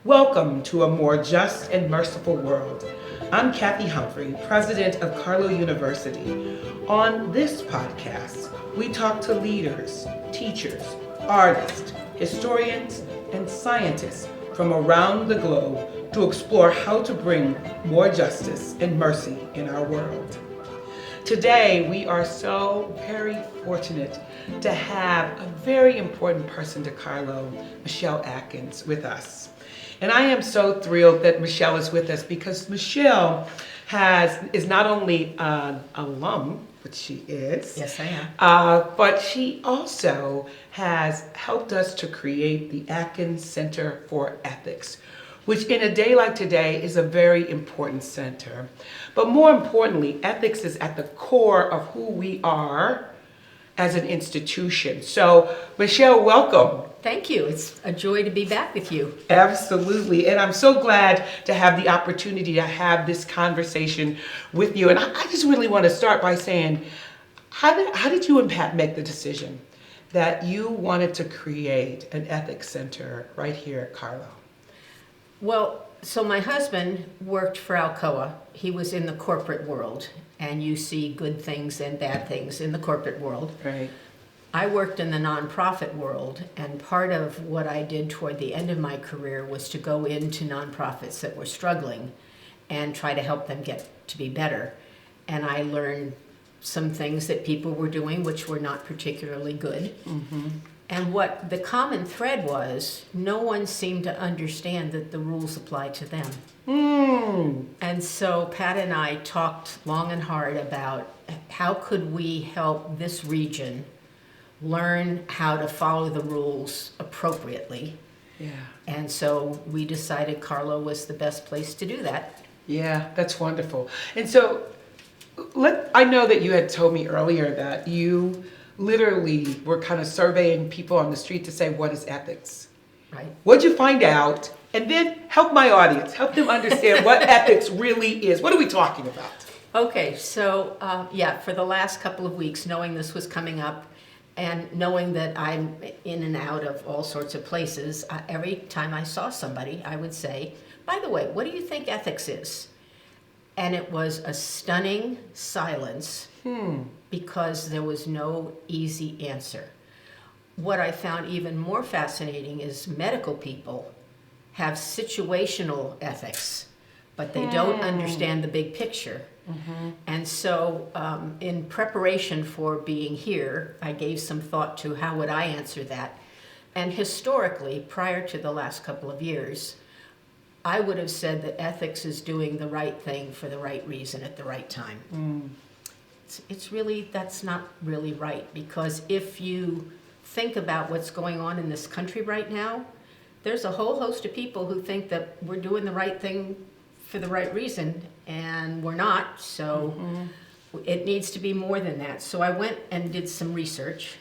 Welcome to a more just and merciful world. I'm Kathy Humphrey, president of Carlow University. On this podcast, we talk to leaders, teachers, artists, historians, and scientists from around the globe to explore how to bring more justice and mercy in our world. Today, we are so very fortunate to have a very important person to Carlow, Michele Atkins, with us. And I am so thrilled that Michele is with us because Michele is not only an alum, which she is. Yes, I am. But she also has helped us to create the Atkins Center for Ethics, which in a day like today is a very important center. But more importantly, ethics is at the core of who we are as an institution. So, Michele, welcome. Thank you. It's a joy to be back with you. Absolutely. And I'm so glad to have the opportunity to have this conversation with you. And I just really want to start by saying, how did you make the decision that you wanted to create an ethics center right here at Carlow? Well, so my husband worked for Alcoa. He was in the corporate world, and you see good things and bad things in the corporate world. Right. I worked in the nonprofit world, and part of what I did toward the end of my career was to go into nonprofits that were struggling and try to help them get to be better. And I learned some things that people were doing which were not particularly good. Mm-hmm. And what the common thread was, no one seemed to understand that the rules apply to them. And so Pat and I talked long and hard about how could we help this region learn how to follow the rules appropriately. Yeah. And so we decided Carlow was the best place to do that. Yeah, that's wonderful. And so I know that you had told me earlier that you literally were kind of surveying people on the street to say, what is ethics? Right. What'd you find out? And then help my audience, help them understand what ethics really is. What are we talking about? Okay, so for the last couple of weeks, knowing this was coming up and knowing that I'm in and out of all sorts of places, every time I saw somebody, I would say, by the way, what do you think ethics is? And it was a stunning silence because there was no easy answer. What I found even more fascinating is medical people have situational ethics, but they don't understand the big picture. Mm-hmm. And so in preparation for being here, I gave some thought to how would I answer that. And historically, prior to the last couple of years, I would have said that ethics is doing the right thing for the right reason at the right time. That's not really right, because if you think about what's going on in this country right now, there's a whole host of people who think that we're doing the right thing for the right reason, and we're not, so it needs to be more than that. So I went and did some research.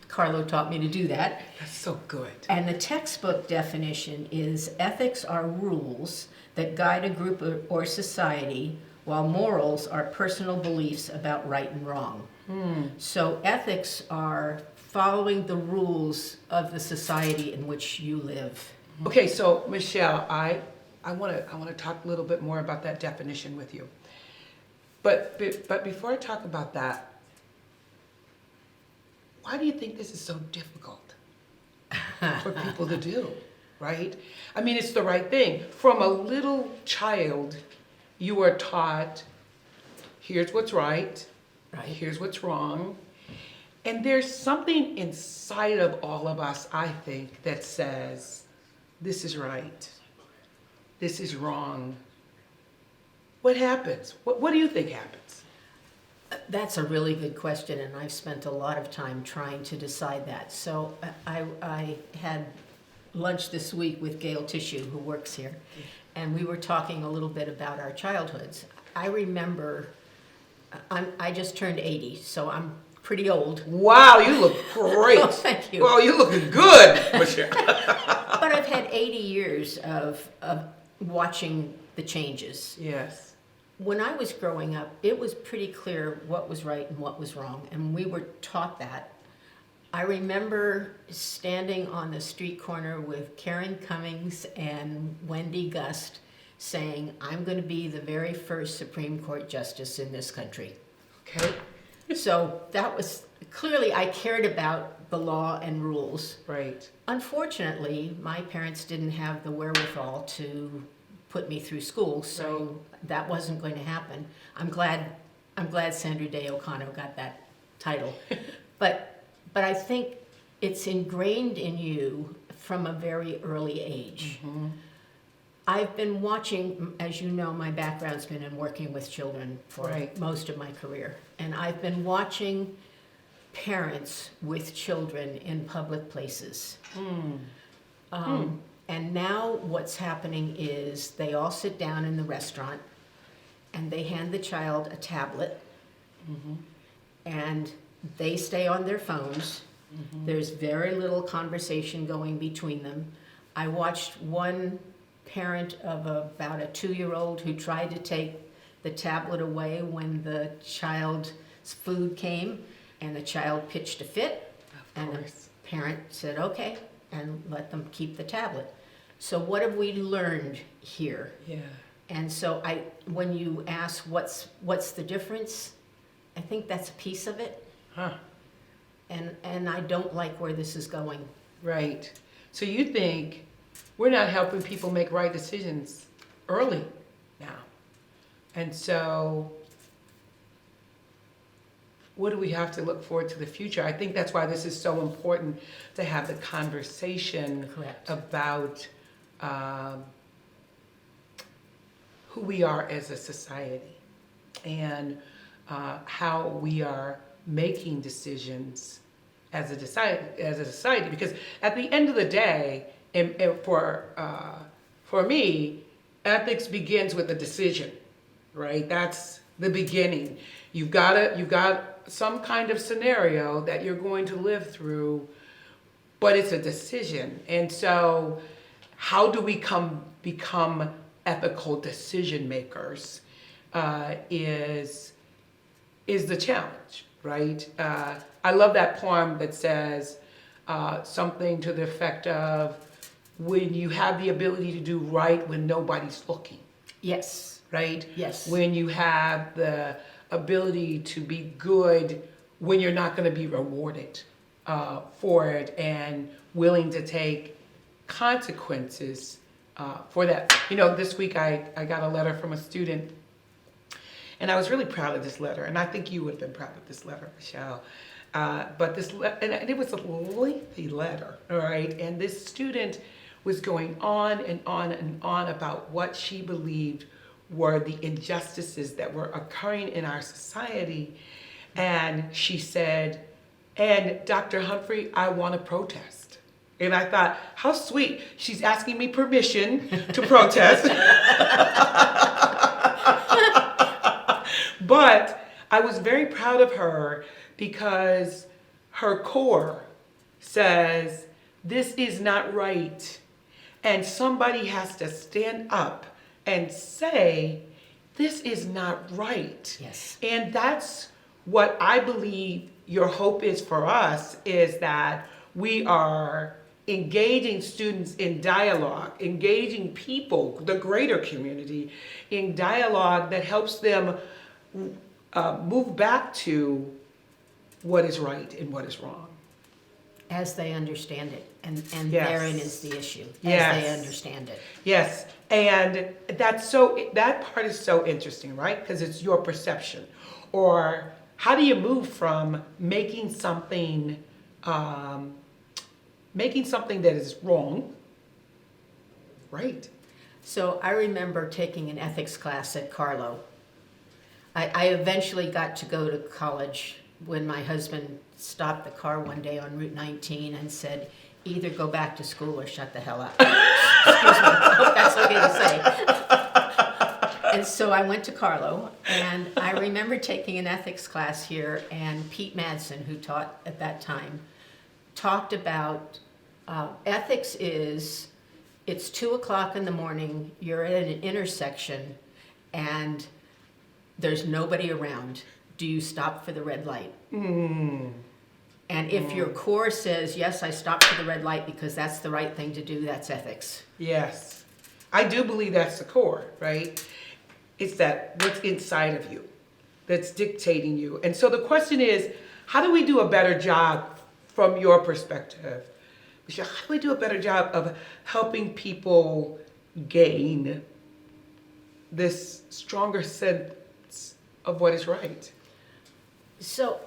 Carlow taught me to do that. That's so good. And the textbook definition is ethics are rules that guide a group or society, while morals are personal beliefs about right and wrong. So ethics are following the rules of the society in which you live. Okay, so Michele, I want to talk a little bit more about that definition with you. But before I talk about that, why do you think this is so difficult for people to do, right? I mean, it's the right thing. From a little child, you are taught, here's what's right, here's what's wrong. And there's something inside of all of us, I think, that says, this is right, this is wrong. What happens? What do you think happens? That's a really good question, and I've spent a lot of time trying to decide that. So I had lunch this week with Gail Tissue, who works here, and we were talking a little bit about our childhoods. I remember, I just turned 80, so I'm pretty old. Wow, you look great. Oh, thank you. Well, you're looking good, Michele. But I've had 80 years of watching the changes. Yes. When I was growing up, it was pretty clear what was right and what was wrong, and we were taught that. I remember standing on the street corner with Karen Cummings and Wendy Gust saying, I'm going to be the very first Supreme Court justice in this country. Okay. So that was, clearly I cared about the law and rules. Right. Unfortunately, my parents didn't have the wherewithal to put me through school, so that wasn't going to happen. I'm glad Sandra Day O'Connor got that title. But I think it's ingrained in you from a very early age. Mm-hmm. I've been watching, as you know, my background's been in working with children for most of my career. And I've been watching parents with children in public places. And now what's happening is they all sit down in the restaurant and they hand the child a tablet, and they stay on their phones. There's very little conversation going between them. I watched one parent of about a 2-year-old who tried to take the tablet away when the child's food came, and the child pitched a fit, and the parent said, okay, and let them keep the tablet. So what have we learned here? Yeah. And so when you ask what's the difference, I think that's a piece of it. Huh. And I don't like where this is going. Right. So you think we're not helping people make right decisions early now. And so what do we have to look forward to the future? I think that's why this is so important to have the conversation about who we are as a society and how we are making decisions as a society. Because at the end of the day, and for me, ethics begins with a decision, right? That's the beginning. You've got some kind of scenario that you're going to live through, but it's a decision. And so how do we become ethical decision makers is the challenge, right? I love that poem that says something to the effect of, when you have the ability to do right when nobody's looking. Yes. Right? Yes. When you have the ability to be good when you're not going to be rewarded for it, and willing to take consequences for that. You know, this week I got a letter from a student, and I was really proud of this letter, and I think you would have been proud of this letter, Michelle. But and it was a lengthy letter, all right? And this student was going on and on and on about what she believed were the injustices that were occurring in our society. And she said, and Dr. Humphrey, I want to protest. And I thought, how sweet. She's asking me permission to protest. But I was very proud of her because her core says, this is not right. And somebody has to stand up and say, this is not right. Yes. And that's what I believe your hope is for us, is that we are engaging students in dialogue, engaging people, the greater community, in dialogue that helps them move back to what is right and what is wrong. As they understand it, and Yes. therein is the issue, as Yes. they understand it. Yes, and that part is so interesting, right? Because it's your perception. Or how do you move from making something that is wrong, right? So I remember taking an ethics class at Carlow. I eventually got to go to college when my husband stopped the car one day on Route 19 and said, either go back to school or shut the hell up. Excuse me, I hope that's okay to say. And so I went to Carlow, and I remember taking an ethics class here, and Pete Madsen, who taught at that time, talked about ethics is, it's 2:00 in the morning, you're at an intersection, and there's nobody around. Do you stop for the red light? And And if your core says, yes, I stopped for the red light because that's the right thing to do, that's ethics. Yes. I do believe that's the core, right? It's that what's inside of you that's dictating you. And so the question is, how do we do a better job from your perspective? Michele, how do we do a better job of helping people gain this stronger sense of what is right? So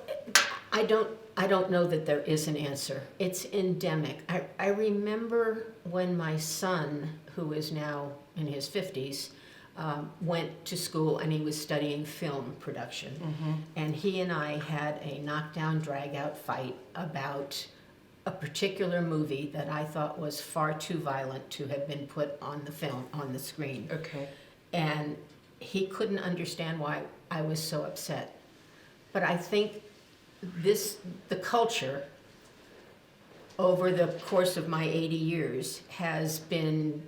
I don't know that there is an answer. It's endemic. I remember when my son, who is now in his 50s, went to school and he was studying film production. And he and I had a knockdown, drag-out fight about a particular movie that I thought was far too violent to have been put on the film, on the screen. Okay. And he couldn't understand why I was so upset. But I think the culture over the course of my 80 years has been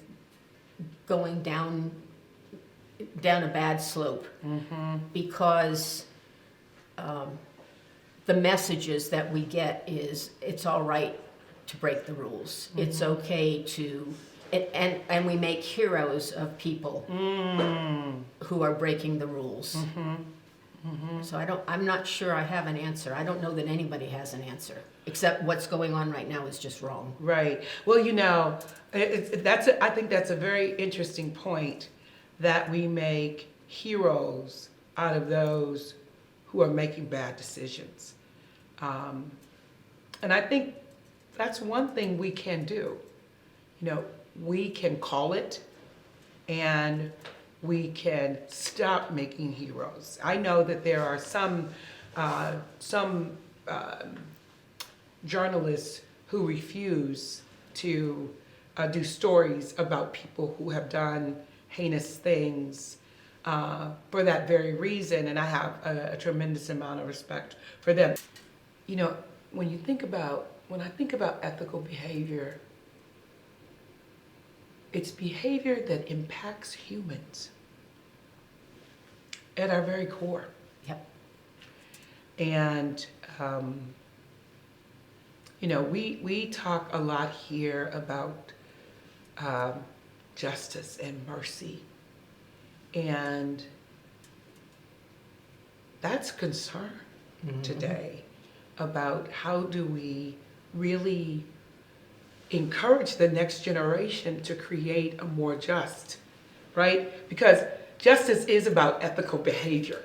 going down a bad slope because the messages that we get is it's all right to break the rules. It's okay to, and we make heroes of people who are breaking the rules. So I'm not sure I have an answer. I don't know that anybody has an answer, except what's going on right now is just wrong. Right. Well, I think that's a very interesting point, that we make heroes out of those who are making bad decisions. And I think that's one thing we can do. We can call it, and we can stop making heroes. I know that there are some journalists who refuse to do stories about people who have done heinous things for that very reason, and I have a tremendous amount of respect for them. When I think about ethical behavior, it's behavior that impacts humans at our very core. Yep. And, we talk a lot here about justice and mercy. And that's concern today about how do we really encourage the next generation to create a more just, right? Because justice is about ethical behavior.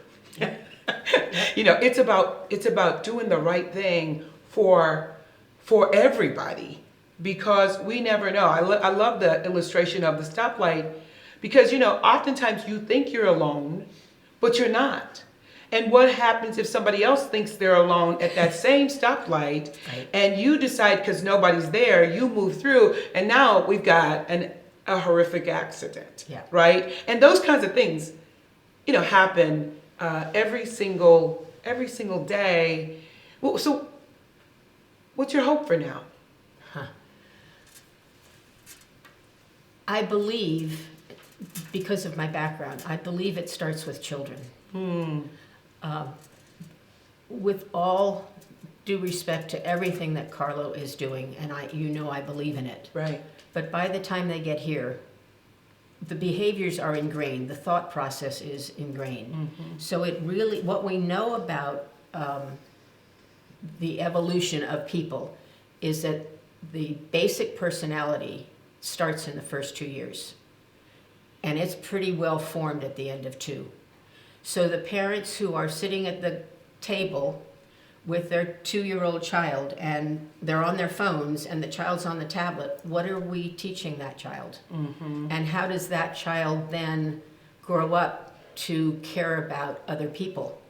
It's about doing the right thing for everybody, because we never know. I love the illustration of the stoplight, because oftentimes you think you're alone, but you're not. And what happens if somebody else thinks they're alone at that same stoplight, right, and you decide, because nobody's there, you move through, and now we've got a horrific accident, right? And those kinds of things, happen every single day. Well, so what's your hope for now? I believe, because of my background, I believe it starts with children. With all due respect to everything that Carlow is doing, and I believe in it. Right. But by the time they get here, the behaviors are ingrained, the thought process is ingrained. So what we know about the evolution of people is that the basic personality starts in the first 2 years. And it's pretty well formed at the end of 2. So the parents who are sitting at the table with their 2-year-old child and they're on their phones and the child's on the tablet, what are we teaching that child? And how does that child then grow up to care about other people?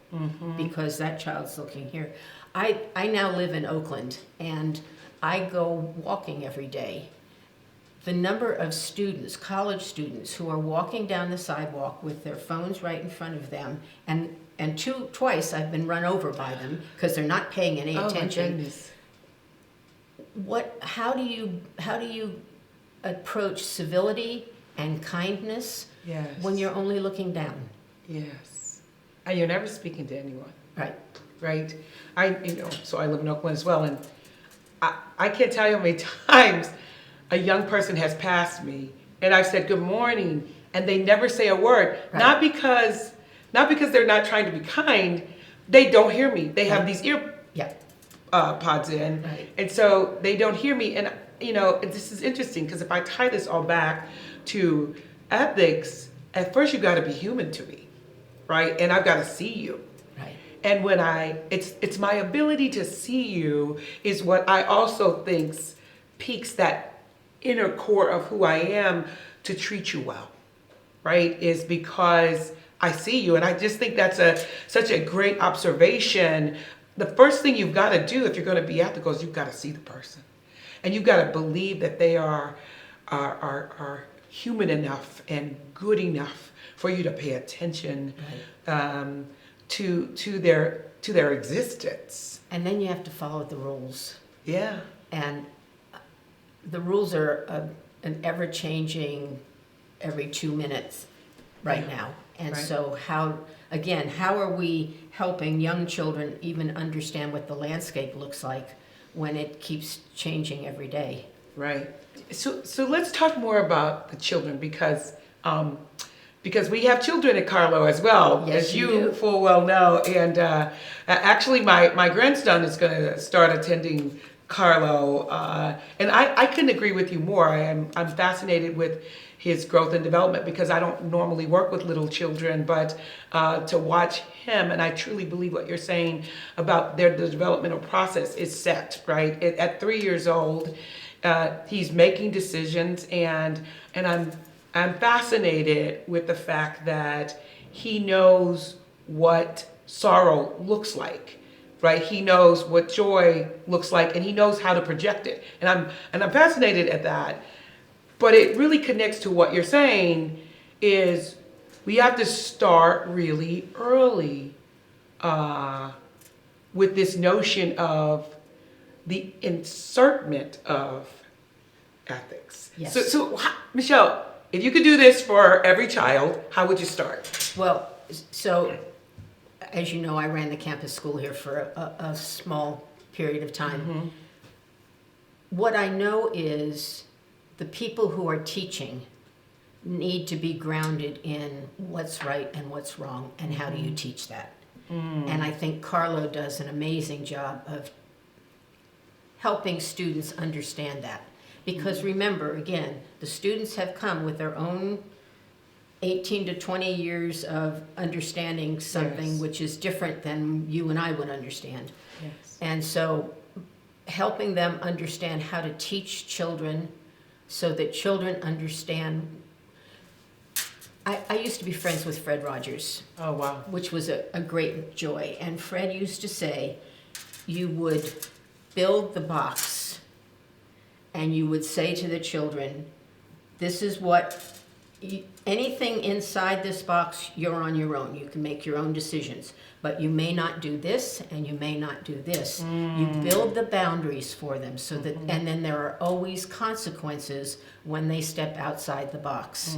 Because that child's looking here. I now live in Oakland and I go walking every day. The number of students, college students, who are walking down the sidewalk with their phones right in front of them, and twice I've been run over by them because they're not paying any attention. Oh my goodness. How do you approach civility and kindness when you're only looking down? Yes. And you're never speaking to anyone. Right. right? So I live in Oakland as well, and I can't tell you how many times a young person has passed me, and I've said good morning, and they never say a word. Right. Not because they're not trying to be kind, they don't hear me. They have these ear Yeah. pods in, Right. and so they don't hear me. And this is interesting because if I tie this all back to ethics, at first you got to be human to me, right? And I've got to see you. Right. And when it's my ability to see you is what I also think's piques that inner core of who I am to treat you well, right? Is because I see you, and I just think that's such a great observation. The first thing you've got to do if you're going to be ethical is you've got to see the person, and you've got to believe that they are human enough and good enough for you to pay attention. Right. To their existence. And then you have to follow the rules. Yeah. And the rules are an ever-changing every 2 minutes right now. And Right. so how are we helping young children even understand what the landscape looks like when it keeps changing every day? Right. So let's talk more about the children because we have children at Carlow as well, Yes, as you you do. full well know. And actually, my grandson is going to start attending Carlow, and I couldn't agree with you more. I'm fascinated with his growth and development because I don't normally work with little children, but to watch him, and I truly believe what you're saying about the developmental process is set, right? At 3 years old, he's making decisions, and I'm fascinated with the fact that he knows what sorrow looks like, right? He knows what joy looks like, and he knows how to project it. And I'm fascinated at that. But it really connects to what you're saying is we have to start really early with this notion of the insertment of ethics. Yes. So Michele, if you could do this for every child, how would you start? Well, so as you know, I ran the campus school here for a small period of time. Mm-hmm. What I know is the people who are teaching need to be grounded in what's right and what's wrong and how do you teach that. And I think Carlow does an amazing job of helping students understand that. Because remember, again, the students have come with their own 18 to 20 years of understanding something Yes. which is different than you and I would understand. Yes. And so helping them understand how to teach children so that children understand. I used to be friends with Fred Rogers, Oh, wow. which was a great joy. And Fred used to say, you would build the box and you would say to the children, this is what, anything inside this box, you're on your own. You can make your own decisions. But you may not do this and you may not do this. You build the boundaries for them so that, and then there are always consequences when they step outside the box.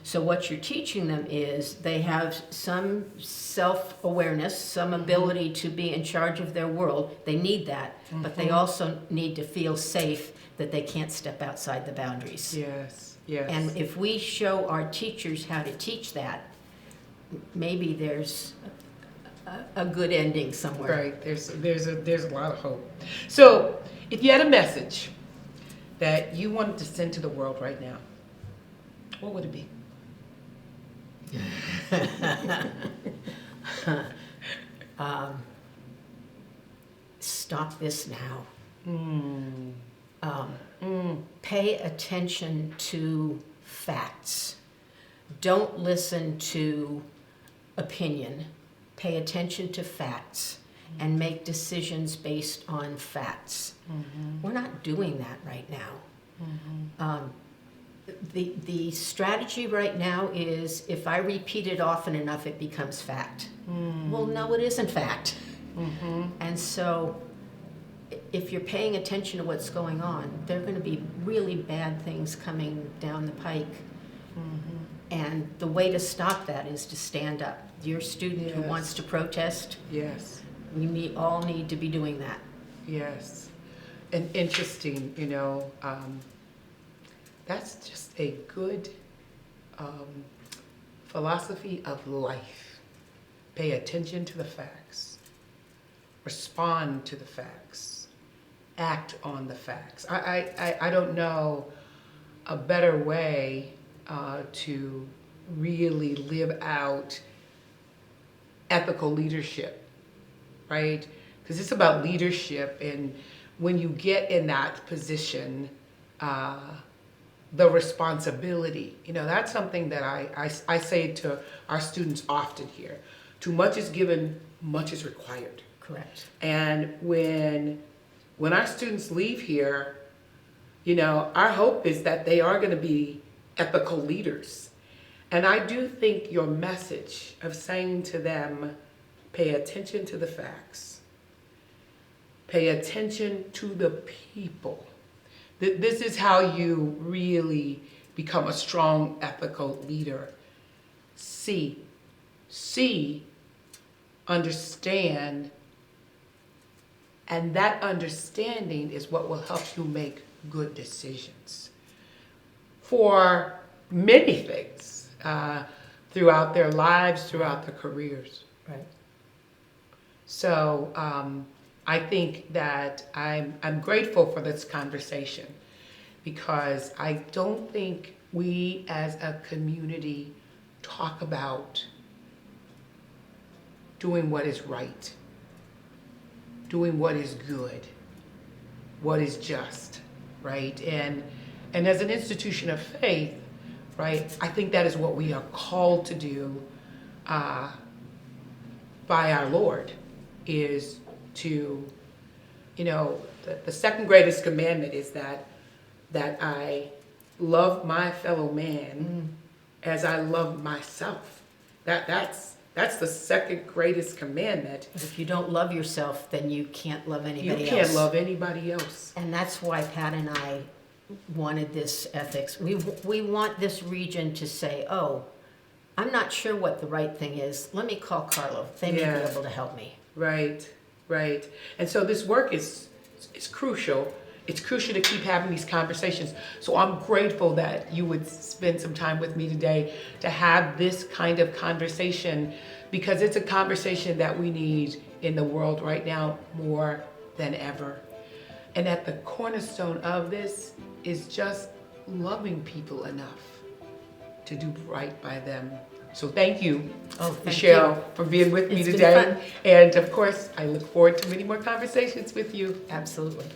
So what you're teaching them is they have some self-awareness, some ability to be in charge of their world. They need that, but they also need to feel safe that they can't step outside the boundaries. Yes. Yes. And if we show our teachers how to teach that, maybe there's a good ending somewhere. Right. There's a lot of hope. So, if you had a message that you wanted to send to the world right now, what would it be? Stop this now. Pay attention to facts. Don't listen to opinion. Pay attention to facts and make decisions based on facts. We're not doing that right now. The strategy right now is if I repeat it often enough, it becomes fact. Well, no, it isn't fact. And so if you're paying attention to what's going on, there are going to be really bad things coming down the pike. And the way to stop that is to stand up. Your student who Yes. wants to protest, Yes. We all need to be doing that. Yes. And interesting, that's just a good philosophy of life. Pay attention to the facts. Respond to the facts. Act on the facts. I don't know a better way to really live out ethical leadership, right? Because it's about leadership, and when you get in that position, the responsibility, that's something that I say to our students often here. Too much is given, much is required. Correct. And when our students leave here, our hope is that they are going to be ethical leaders. And I do think your message of saying to them, pay attention to the facts, pay attention to the people. This is how you really become a strong ethical leader. See, understand, and that understanding is what will help you make good decisions for many things throughout their lives, throughout their careers. Right. So I think that I'm grateful for this conversation, because I don't think we as a community talk about doing what is right, doing what is good, what is just, right? And as an institution of faith, right, I think that is what we are called to do by our Lord, is to, the second greatest commandment is that I love my fellow man as I love myself. That's the second greatest commandment. If you don't love yourself, then you can't love anybody else. You can't love anybody else. And that's why Pat and I wanted this ethics. We want this region to say, oh, I'm not sure what the right thing is. Let me call Carlow. They may be able to help me. Right. And so this work is crucial. It's crucial to keep having these conversations. So I'm grateful that you would spend some time with me today to have this kind of conversation, because it's a conversation that we need in the world right now more than ever. And at the cornerstone of this is just loving people enough to do right by them. So thank you, Michelle, for being with me today. And of course, I look forward to many more conversations with you. Absolutely.